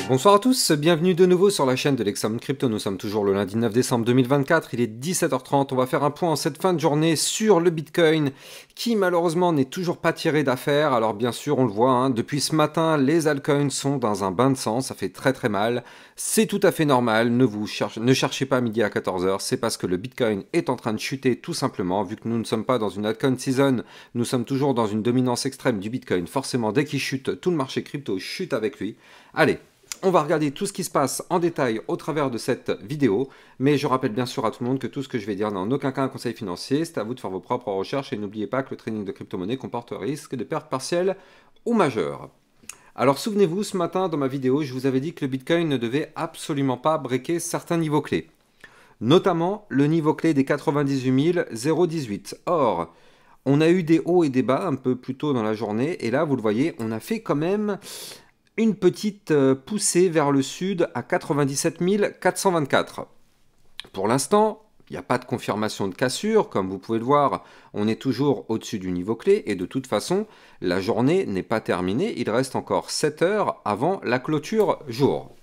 Bonsoir à tous, bienvenue de nouveau sur la chaîne de l'Examen Crypto. Nous sommes toujours le lundi 9 décembre 2024, il est 17h30. On va faire un point en cette fin de journée sur le Bitcoin qui malheureusement n'est toujours pas tiré d'affaire. Alors bien sûr, on le voit, depuis ce matin, les altcoins sont dans un bain de sang, ça fait très très mal. C'est tout à fait normal, ne cherchez pas à midi à 14h, c'est parce que le Bitcoin est en train de chuter tout simplement. Vu que nous ne sommes pas dans une altcoin season, nous sommes toujours dans une dominance extrême du Bitcoin. Forcément, dès qu'il chute, tout le marché crypto chute avec lui. Allez, on va regarder tout ce qui se passe en détail au travers de cette vidéo, mais je rappelle bien sûr à tout le monde que tout ce que je vais dire n'a en aucun cas un conseil financier, c'est à vous de faire vos propres recherches et n'oubliez pas que le trading de crypto-monnaie comporte risque de perte partielle ou majeure. Alors souvenez-vous, ce matin dans ma vidéo, je vous avais dit que le Bitcoin ne devait absolument pas breaker certains niveaux clés, notamment le niveau clé des 98 018. Or, on a eu des hauts et des bas un peu plus tôt dans la journée, et là vous le voyez, on a fait quand même une petite poussée vers le sud à 97 424. Pour l'instant, il n'y a pas de confirmation de cassure. Comme vous pouvez le voir, on est toujours au-dessus du niveau clé. Et de toute façon, la journée n'est pas terminée. Il reste encore 7 heures avant la clôture jour.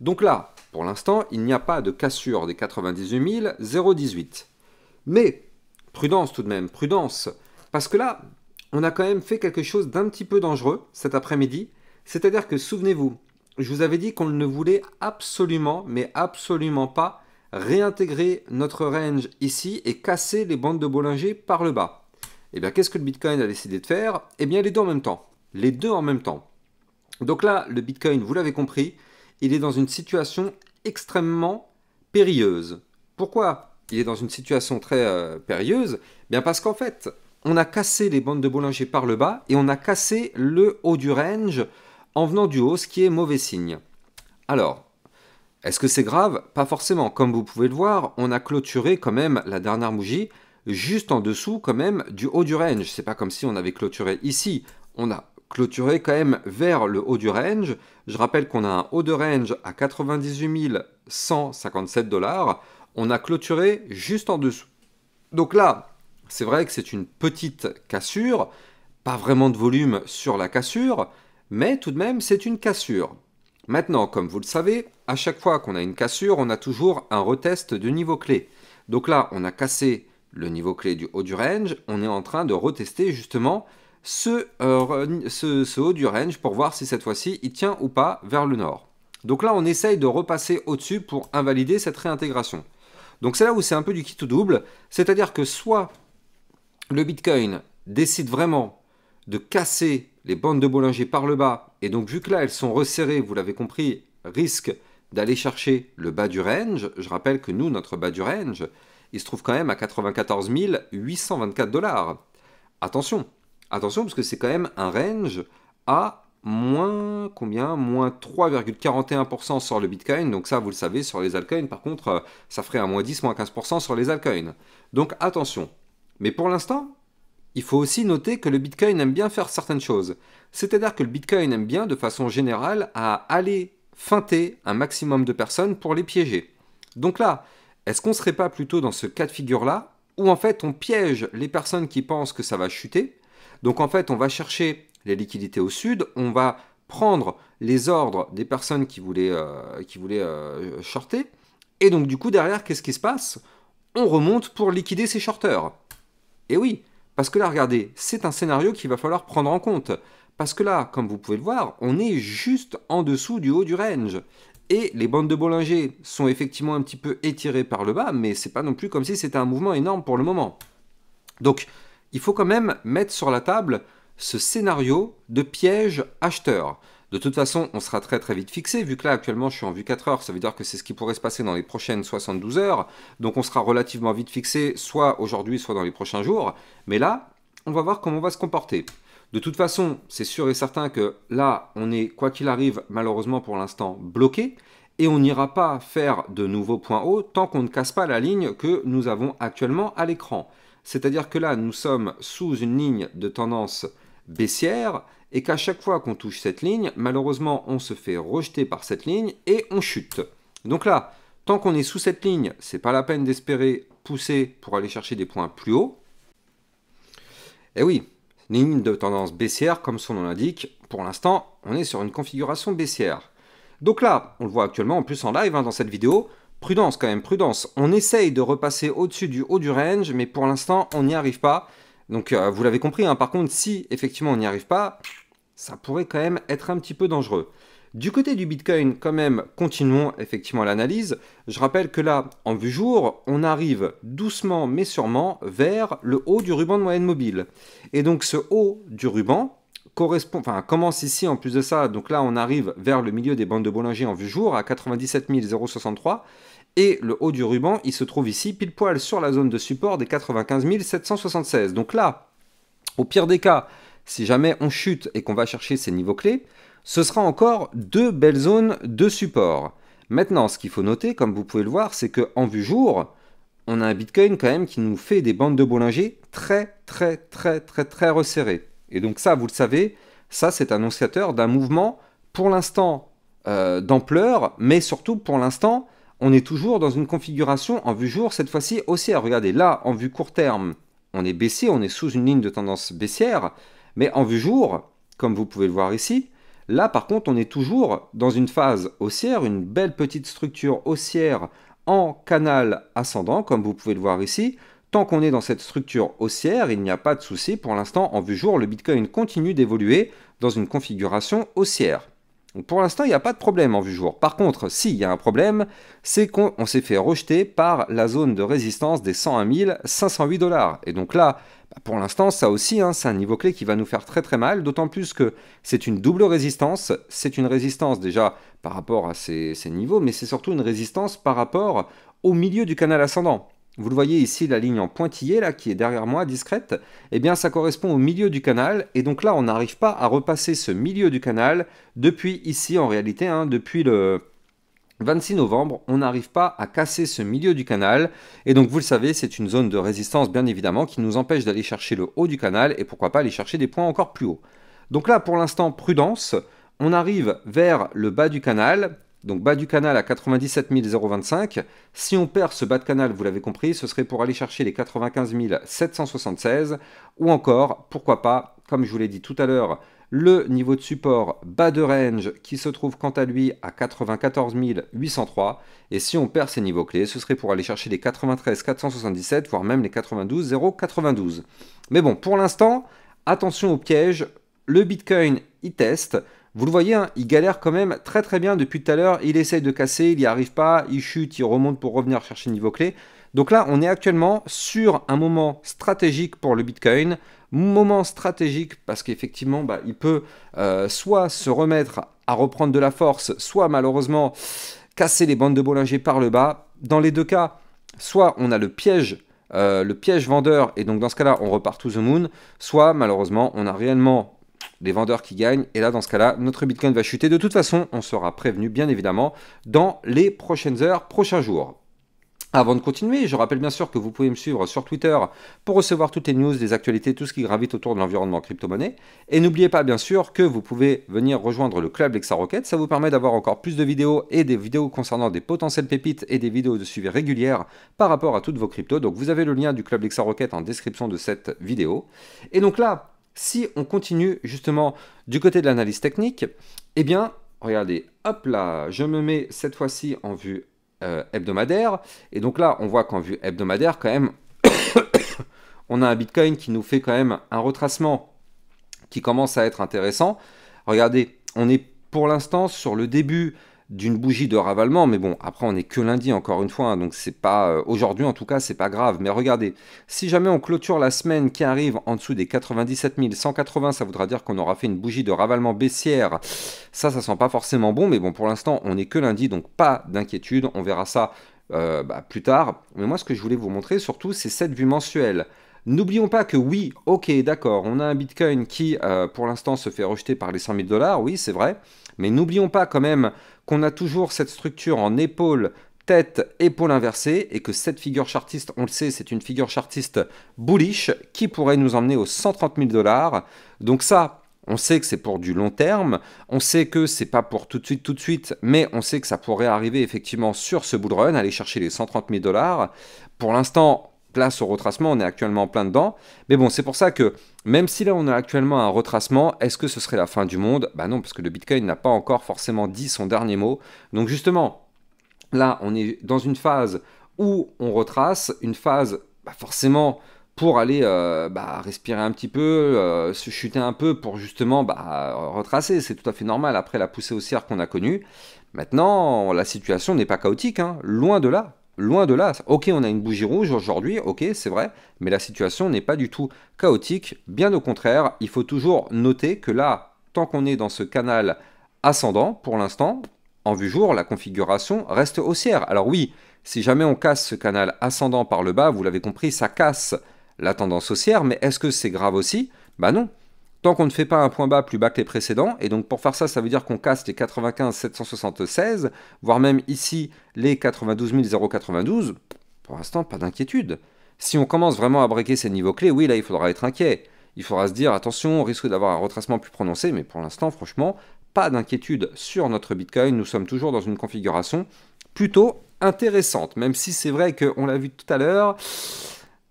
Donc là, pour l'instant, il n'y a pas de cassure des 98 018. Mais, prudence tout de même, prudence. Parce que là, on a quand même fait quelque chose d'un petit peu dangereux cet après-midi. C'est-à-dire que, souvenez-vous, je vous avais dit qu'on ne voulait absolument, mais absolument pas, réintégrer notre range ici et casser les bandes de Bollinger par le bas. Et bien, qu'est-ce que le Bitcoin a décidé de faire? Eh bien, les deux en même temps. Les deux en même temps. Donc là, le Bitcoin, vous l'avez compris, il est dans une situation extrêmement périlleuse. Pourquoi il est dans une situation très périlleuse? Bien parce qu'en fait, on a cassé les bandes de Bollinger par le bas et on a cassé le haut du range en venant du haut, ce qui est mauvais signe. Alors, est-ce que c'est grave? Pas forcément. Comme vous pouvez le voir, on a clôturé quand même la dernière bougie juste en dessous quand même du haut du range. C'est pas comme si on avait clôturé ici. On a clôturé quand même vers le haut du range. Je rappelle qu'on a un haut de range à 98 157 $. On a clôturé juste en dessous. Donc là, c'est vrai que c'est une petite cassure, pas vraiment de volume sur la cassure, mais tout de même, c'est une cassure. Maintenant, comme vous le savez, à chaque fois qu'on a une cassure, on a toujours un retest de niveau clé. Donc là, on a cassé le niveau clé du haut du range, on est en train de retester justement ce haut du range pour voir si cette fois-ci, il tient ou pas vers le nord. Donc là, on essaye de repasser au-dessus pour invalider cette réintégration. Donc c'est là où c'est un peu du qui tout double, c'est-à-dire que soit le Bitcoin décide vraiment de casser les bandes de Bollinger par le bas, et donc vu que là elles sont resserrées, vous l'avez compris, risque d'aller chercher le bas du range. Je rappelle que nous, notre bas du range, il se trouve quand même à 94 824 $. Attention, attention, parce que c'est quand même un range à moins combien? Moins 3,41% sur le Bitcoin. Donc ça, vous le savez, sur les altcoins, par contre, ça ferait un moins 10, moins 15% sur les altcoins. Donc attention. Mais pour l'instant, il faut aussi noter que le Bitcoin aime bien faire certaines choses. C'est-à-dire que le Bitcoin aime bien, de façon générale, à aller feinter un maximum de personnes pour les piéger. Donc là, est-ce qu'on ne serait pas plutôt dans ce cas de figure-là, où en fait on piège les personnes qui pensent que ça va chuter? Donc en fait, on va chercher les liquidités au sud, on va prendre les ordres des personnes qui voulaient shorter, et donc du coup derrière, qu'est-ce qui se passe? On remonte pour liquider ces shorters. Et oui, parce que là, regardez, c'est un scénario qu'il va falloir prendre en compte. Parce que là, comme vous pouvez le voir, on est juste en dessous du haut du range. Et les bandes de Bollinger sont effectivement un petit peu étirées par le bas, mais c'est pas non plus comme si c'était un mouvement énorme pour le moment. Donc, il faut quand même mettre sur la table ce scénario de piège acheteur. De toute façon, on sera très très vite fixé, vu que là actuellement je suis en vue 4 heures, ça veut dire que c'est ce qui pourrait se passer dans les prochaines 72 heures, donc on sera relativement vite fixé, soit aujourd'hui, soit dans les prochains jours, mais là, on va voir comment on va se comporter. De toute façon, c'est sûr et certain que là, on est, quoi qu'il arrive, malheureusement pour l'instant, bloqué, et on n'ira pas faire de nouveaux points hauts tant qu'on ne casse pas la ligne que nous avons actuellement à l'écran. C'est-à-dire que là, nous sommes sous une ligne de tendance baissière, et qu'à chaque fois qu'on touche cette ligne, malheureusement, on se fait rejeter par cette ligne et on chute. Donc là, tant qu'on est sous cette ligne, c'est pas la peine d'espérer pousser pour aller chercher des points plus hauts. Et oui, ligne de tendance baissière, comme son nom l'indique, pour l'instant, on est sur une configuration baissière. Donc là, on le voit actuellement en plus en live dans cette vidéo. Prudence quand même, prudence. On essaye de repasser au-dessus du haut du range, mais pour l'instant, on n'y arrive pas. Donc vous l'avez compris, par contre, si effectivement on n'y arrive pas, ça pourrait quand même être un petit peu dangereux. Du côté du Bitcoin, quand même, continuons effectivement l'analyse. Je rappelle que là, en vue jour, on arrive doucement mais sûrement vers le haut du ruban de moyenne mobile. Et donc ce haut du ruban commence ici en plus de ça. Donc là, on arrive vers le milieu des bandes de Bollinger en vue jour à 97 063. Et le haut du ruban, il se trouve ici, pile poil sur la zone de support des 95 776. Donc là, au pire des cas, si jamais on chute et qu'on va chercher ces niveaux clés, ce sera encore deux belles zones de support. Maintenant, ce qu'il faut noter, comme vous pouvez le voir, c'est qu'en vue jour, on a un Bitcoin quand même qui nous fait des bandes de Bollinger très resserrées. Et donc ça, vous le savez, ça c'est annonciateur d'un mouvement, pour l'instant, d'ampleur, mais surtout pour l'instant, on est toujours dans une configuration en vue jour, cette fois-ci haussière. Regardez, là, en vue court terme, on est baissier, on est sous une ligne de tendance baissière, mais en vue jour, comme vous pouvez le voir ici, là par contre on est toujours dans une phase haussière, une belle petite structure haussière en canal ascendant, comme vous pouvez le voir ici. Tant qu'on est dans cette structure haussière, il n'y a pas de souci. Pour l'instant, en vue jour, le Bitcoin continue d'évoluer dans une configuration haussière. Donc pour l'instant, il n'y a pas de problème en vue jour. Par contre, s'il y a un problème, c'est qu'on s'est fait rejeter par la zone de résistance des 101 508 $. Et donc là, pour l'instant, ça aussi, c'est un niveau clé qui va nous faire très mal, d'autant plus que c'est une double résistance. C'est une résistance déjà par rapport à ces niveaux, mais c'est surtout une résistance par rapport au milieu du canal ascendant. Vous le voyez ici, la ligne en pointillé, là, qui est derrière moi, discrète, eh bien ça correspond au milieu du canal, et donc là on n'arrive pas à repasser ce milieu du canal depuis ici en réalité, depuis le 26 novembre, on n'arrive pas à casser ce milieu du canal, et donc vous le savez, c'est une zone de résistance bien évidemment qui nous empêche d'aller chercher le haut du canal, et pourquoi pas aller chercher des points encore plus hauts. Donc là pour l'instant, prudence, on arrive vers le bas du canal. Donc bas du canal à 97 025. Si on perd ce bas de canal, vous l'avez compris, ce serait pour aller chercher les 95 776. Ou encore, pourquoi pas, comme je vous l'ai dit tout à l'heure, le niveau de support bas de range qui se trouve quant à lui à 94 803. Et si on perd ces niveaux clés, ce serait pour aller chercher les 93 477, voire même les 92 092. Mais bon, pour l'instant, attention au piège. Le Bitcoin, il teste. Vous le voyez, il galère quand même très bien depuis tout à l'heure. Il essaye de casser, il n'y arrive pas, il chute, il remonte pour revenir chercher le niveau clé. Donc là, on est actuellement sur un moment stratégique pour le Bitcoin. Moment stratégique parce qu'effectivement, il peut soit se remettre à reprendre de la force, soit malheureusement casser les bandes de Bollinger par le bas. Dans les deux cas, soit on a le piège vendeur, et donc dans ce cas-là, on repart to the moon, soit malheureusement, on a réellement les vendeurs qui gagnent, et là dans ce cas-là, notre Bitcoin va chuter. De toute façon, on sera prévenu bien évidemment dans les prochaines heures, prochains jours. Avant de continuer, je rappelle bien sûr que vous pouvez me suivre sur Twitter pour recevoir toutes les news, les actualités, tout ce qui gravite autour de l'environnement crypto-monnaie. Et n'oubliez pas bien sûr que vous pouvez venir rejoindre le club LexaRocket. Ça vous permet d'avoir encore plus de vidéos et des vidéos concernant des potentielles pépites et des vidéos de suivi régulières par rapport à toutes vos cryptos. Donc vous avez le lien du club LexaRocket en description de cette vidéo. Et donc là, si on continue justement du côté de l'analyse technique, eh bien, regardez, hop là, je me mets cette fois-ci en vue hebdomadaire. Et donc là, on voit qu'en vue hebdomadaire, quand même, on a un Bitcoin qui nous fait quand même un retracement qui commence à être intéressant. Regardez, on est pour l'instant sur le début d'une bougie de ravalement, mais bon, après on n'est que lundi encore une fois, donc c'est pas aujourd'hui en tout cas, c'est pas grave. Mais regardez, si jamais on clôture la semaine qui arrive en dessous des 97 180, ça voudra dire qu'on aura fait une bougie de ravalement baissière. Ça sent pas forcément bon, mais bon, pour l'instant on n'est que lundi, donc pas d'inquiétude, on verra ça plus tard. Mais moi ce que je voulais vous montrer surtout, c'est cette vue mensuelle. N'oublions pas que oui, ok, d'accord, on a un Bitcoin qui, pour l'instant, se fait rejeter par les 100 000 $, oui, c'est vrai, mais n'oublions pas quand même qu'on a toujours cette structure en épaule, tête, épaule inversée, et que cette figure chartiste, on le sait, c'est une figure chartiste bullish qui pourrait nous emmener aux 130 000 $. Donc ça, on sait que c'est pour du long terme, on sait que c'est pas pour tout de suite, mais on sait que ça pourrait arriver effectivement sur ce bull run, aller chercher les 130 000 $. Pour l'instant, place au retracement, on est actuellement en plein dedans. Mais bon, c'est pour ça que même si là on a actuellement un retracement, est-ce que ce serait la fin du monde? Bah non, parce que le Bitcoin n'a pas encore forcément dit son dernier mot. Donc justement, là on est dans une phase où on retrace, une phase forcément pour aller respirer un petit peu, se chuter un peu pour justement retracer. C'est tout à fait normal après la poussée haussière qu'on a connue. Maintenant, la situation n'est pas chaotique, hein, loin de là. Loin de là. Ok, on a une bougie rouge aujourd'hui, ok, c'est vrai, mais la situation n'est pas du tout chaotique. Bien au contraire, il faut toujours noter que là, tant qu'on est dans ce canal ascendant, pour l'instant, en vue jour, la configuration reste haussière. Alors oui, si jamais on casse ce canal ascendant par le bas, vous l'avez compris, ça casse la tendance haussière, mais est-ce que c'est grave aussi? Bah non. Tant qu'on ne fait pas un point bas plus bas que les précédents, et donc pour faire ça, ça veut dire qu'on casse les 95 776, voire même ici les 92 092, pour l'instant, pas d'inquiétude. Si on commence vraiment à breaker ces niveaux clés, oui, là, il faudra être inquiet. Il faudra se dire, attention, on risque d'avoir un retracement plus prononcé, mais pour l'instant, franchement, pas d'inquiétude sur notre Bitcoin. Nous sommes toujours dans une configuration plutôt intéressante, même si c'est vrai qu'on l'a vu tout à l'heure,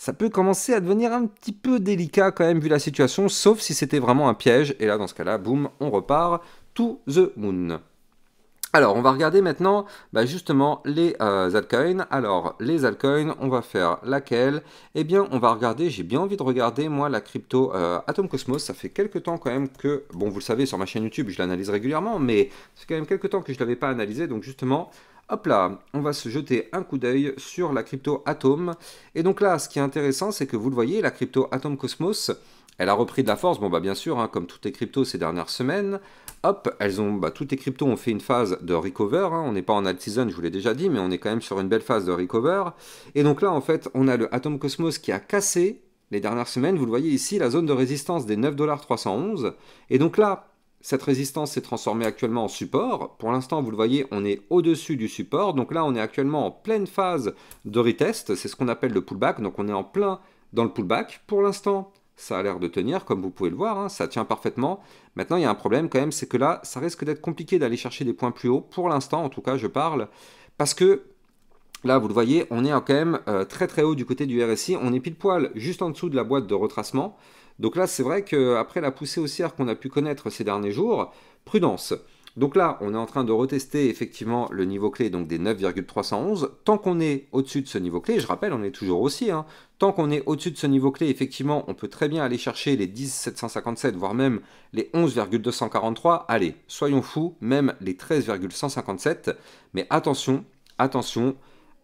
ça peut commencer à devenir un petit peu délicat quand même vu la situation, sauf si c'était vraiment un piège, et là dans ce cas-là, boum, on repart to the moon. Alors, on va regarder maintenant justement les altcoins. Alors, les altcoins, on va faire laquelle? Eh bien, on va regarder, j'ai bien envie de regarder, moi, la crypto Atom Cosmos. Ça fait quelques temps quand même que, bon, vous le savez, sur ma chaîne YouTube, je l'analyse régulièrement, mais c'est quand même quelques temps que je ne l'avais pas analysé. Donc, justement, hop là, on va se jeter un coup d'œil sur la crypto Atom. Et donc là, ce qui est intéressant, c'est que vous le voyez, la crypto Atom Cosmos, elle a repris de la force, bon bien sûr, hein, comme toutes les cryptos ces dernières semaines. Hop, toutes les cryptos ont fait une phase de recover, hein. On n'est pas en alt season, je vous l'ai déjà dit, mais on est quand même sur une belle phase de recover. Et donc là, en fait, on a le Atom Cosmos qui a cassé les dernières semaines. Vous le voyez ici, la zone de résistance des 9,311 $. Et donc là, cette résistance s'est transformée actuellement en support. Pour l'instant, vous le voyez, on est au-dessus du support. Donc là, on est actuellement en pleine phase de retest. C'est ce qu'on appelle le pullback. Donc on est en plein dans le pullback. Pour l'instant, ça a l'air de tenir, comme vous pouvez le voir, hein, ça tient parfaitement. Maintenant, il y a un problème quand même, c'est que là, ça risque d'être compliqué d'aller chercher des points plus hauts. Pour l'instant, en tout cas, je parle, parce que là, vous le voyez, on est quand même très très haut du côté du RSI. On est pile poil juste en dessous de la boîte de retracement. Donc là, c'est vrai qu'après la poussée haussière qu'on a pu connaître ces derniers jours, prudence. Donc là, on est en train de retester effectivement le niveau clé donc des 9,311. Tant qu'on est au-dessus de ce niveau clé, je rappelle, on est toujours aussi, hein, tant qu'on est au-dessus de ce niveau clé, effectivement, on peut très bien aller chercher les 10,757, voire même les 11,243. Allez, soyons fous, même les 13,157. Mais attention, attention,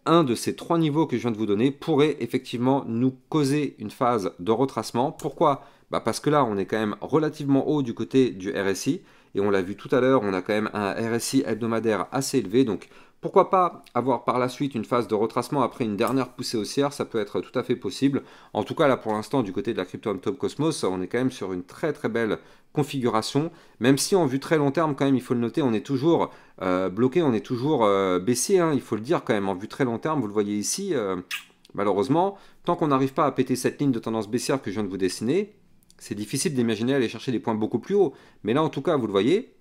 un de ces trois niveaux que je viens de vous donner pourrait effectivement nous causer une phase de retracement. Pourquoi? Parce que là, on est quand même relativement haut du côté du RSI. Et on l'a vu tout à l'heure, on a quand même un RSI hebdomadaire assez élevé. Donc pourquoi pas avoir par la suite une phase de retracement après une dernière poussée haussière, ça peut être tout à fait possible. En tout cas, là pour l'instant, du côté de la crypto Atom Cosmos, on est quand même sur une très très belle configuration. Même si en vue très long terme, quand même, il faut le noter, on est toujours bloqué, on est toujours baissier, hein, il faut le dire quand même, en vue très long terme, vous le voyez ici, malheureusement, tant qu'on n'arrive pas à péter cette ligne de tendance baissière que je viens de vous dessiner, c'est difficile d'imaginer aller chercher des points beaucoup plus hauts. Mais là, en tout cas, vous le voyez,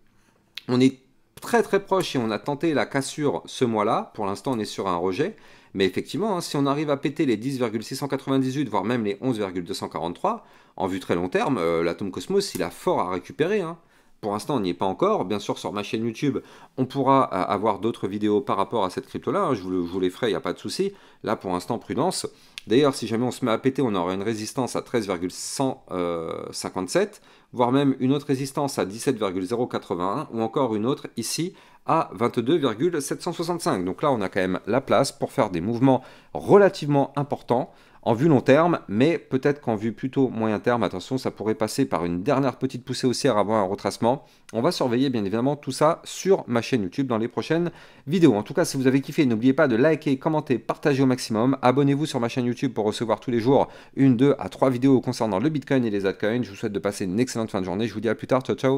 on est très très proche et on a tenté la cassure ce mois-là. Pour l'instant, on est sur un rejet. Mais effectivement, hein, si on arrive à péter les 10,698, voire même les 11,243, en vue très long terme, l'Atom Cosmos, il a fort à récupérer, hein. Pour l'instant, on n'y est pas encore. Bien sûr, sur ma chaîne YouTube, on pourra avoir d'autres vidéos par rapport à cette crypto-là, hein. Je vous les ferai, il n'y a pas de souci. Là, pour l'instant, prudence. D'ailleurs, si jamais on se met à péter, on aura une résistance à 13,157, voire même une autre résistance à 17,081, ou encore une autre ici à 22,765. Donc là, on a quand même la place pour faire des mouvements relativement importants en vue long terme, mais peut-être qu'en vue plutôt moyen terme, attention, ça pourrait passer par une dernière petite poussée haussière avant un retracement. On va surveiller bien évidemment tout ça sur ma chaîne YouTube dans les prochaines vidéos. En tout cas, si vous avez kiffé, n'oubliez pas de liker, commenter, partager au maximum. Abonnez-vous sur ma chaîne YouTube pour recevoir tous les jours 1, 2 à 3 vidéos concernant le Bitcoin et les altcoins. Je vous souhaite de passer une excellente fin de journée. Je vous dis à plus tard. Ciao, ciao.